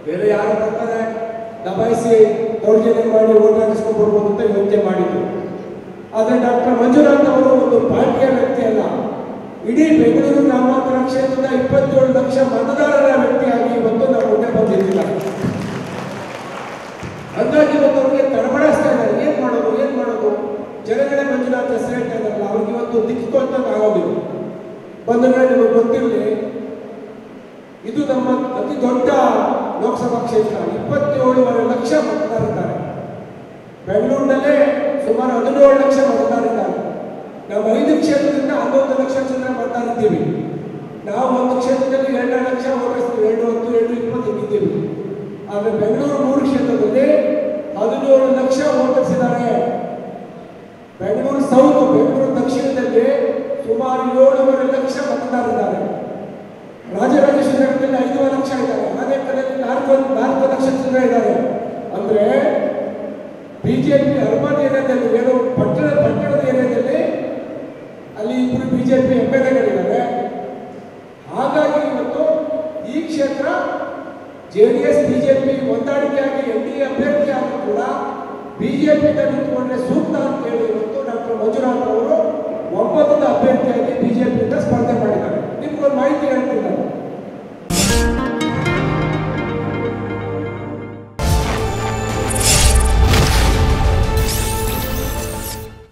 ಬೇರೆ ಯಾರು ಬರ್ತಾರೆ ದಬಾಯಿಸಿ ದೌರ್ಜನ್ಯ ಮಾಡಿ ಓಟ್ ಹಾಕಿಸ್ಕೊಂಡು ಬರ್ಬೋದು ಅಂತ ಯೋಚನೆ ಮಾಡಿದ್ರು. ಆದರೆ ಡಾಕ್ಟರ್ ಮಂಜುನಾಥ್ ಅವರು ಒಂದು ಪಾರ್ಟಿಯ ವ್ಯಕ್ತಿ ಅಲ್ಲ, ಇಡೀ ಬೆಂಗಳೂರು ಗ್ರಾಮಾಂತರ ಕ್ಷೇತ್ರದ 27 ಲಕ್ಷ ಮತದಾರರ ವ್ಯಕ್ತಿಯಾಗಿ ಇವತ್ತು ನಾವು ಮುಂದೆ ಬಂದಿದ್ದಾರೆ. ಹಾಗಾಗಿ ಇವತ್ತು ಅವ್ರಿಗೆ ತಡಬಡಿಸ್ತಾ ಇದ್ದಾರೆ. ಏನ್ ಮಾಡೋದು ಜನಗಳೇ ಮಂಜುನಾಥ್ ಹೆಸರು ಹೇಳ್ತಾ ಇದ್ದಾರಲ್ಲ, ಅವ್ರಿಗೆ ಇವತ್ತು ದಿಕ್ಕಿಕೊಳ್ತಂಗೆ ಆಗೋದಿಲ್ಲ. ಬಂಧುಗಳೇ, ನಿಮಗೆ ಗೊತ್ತಿರಲಿ, ಇದು ನಮ್ಮ ಅತಿ ದೊಡ್ಡ ಲೋಕಸಭಾ ಕ್ಷೇತ್ರ. 27.5 ಲಕ್ಷ ಮತದಾರರಿದ್ದಾರೆ. ಬೆಂಗಳೂರಿನಲ್ಲೇ ಸುಮಾರು 17 ಲಕ್ಷ ಮತದಾರರಿದ್ದಾರೆ. ನಾವು 5 ಕ್ಷೇತ್ರದಿಂದ 11 ಲಕ್ಷ ಜನ ಮತದಾರಿದ್ದೀವಿ. ನಾವು ಒಂದು ಕ್ಷೇತ್ರದಲ್ಲಿ 2 ಲಕ್ಷ ಓಟಿಸ್ತೀವಿ, 2-10-2-20 ಇದ್ದೀವಿ. ಆದರೆ ಬೆಂಗಳೂರು 3 ಕ್ಷೇತ್ರದಲ್ಲಿ 17 ಲಕ್ಷ ಓಟಿಸಿದ್ದಾರೆ. ಬೆಂಗಳೂರು ಸೌತ್, ಬೆಂಗಳೂರು ದಕ್ಷಿಣದಲ್ಲಿ ಸುಮಾರು 7.5 ಲಕ್ಷ ಮತದಾರರಿದ್ದಾರೆ. ರಾಜರಾಜೇಶ್ವರಿ ನಗರದಲ್ಲಿ 5 ಲಕ್ಷ ಇದ್ದಾರೆ. ಆನೇಕಲ್ನಲ್ಲಿ 4 ಲಕ್ಷ ಜನ ಇದ್ದಾರೆ. ಅಂದ್ರೆ ಬಿಜೆಪಿ ಅರ್ಬನ್ ಏರಿಯಾದಲ್ಲಿ, ಏನು ಪಟ್ಟಣದ ಏರಿಯಾದಲ್ಲಿ ಅಲ್ಲಿ 2 ಬಿಜೆಪಿ ಎಂಎಲ್ಎಗಳಿದ್ದಾರೆ. ಹಾಗಾಗಿ ಇವತ್ತು ಈ ಕ್ಷೇತ್ರ JDS ಬಿಜೆಪಿ ಹೊಂದಾಣಿಕೆಯಾಗಿ NDA ಅಭ್ಯರ್ಥಿ ಆದರೂ ಕೂಡ ಬಿಜೆಪಿ ನಿಂತುಕೊಂಡ್ರೆ ಸೂಕ್ತ ಅಂತ ಹೇಳಿ ಇವತ್ತು ಡಾಕ್ಟರ್ ಮಂಜುನಾಥ್ ಅವರು 9ನೇ ಅಭ್ಯರ್ಥಿಯಾಗಿ ಬಿಜೆಪಿಯಿಂದ ಸ್ಪರ್ಧೆ ಮಾಡಿದ್ದಾರೆ. ನಿಮ್ಗೊಂದು ಮಾಹಿತಿ ಹೇಳ್ತಾರೆ.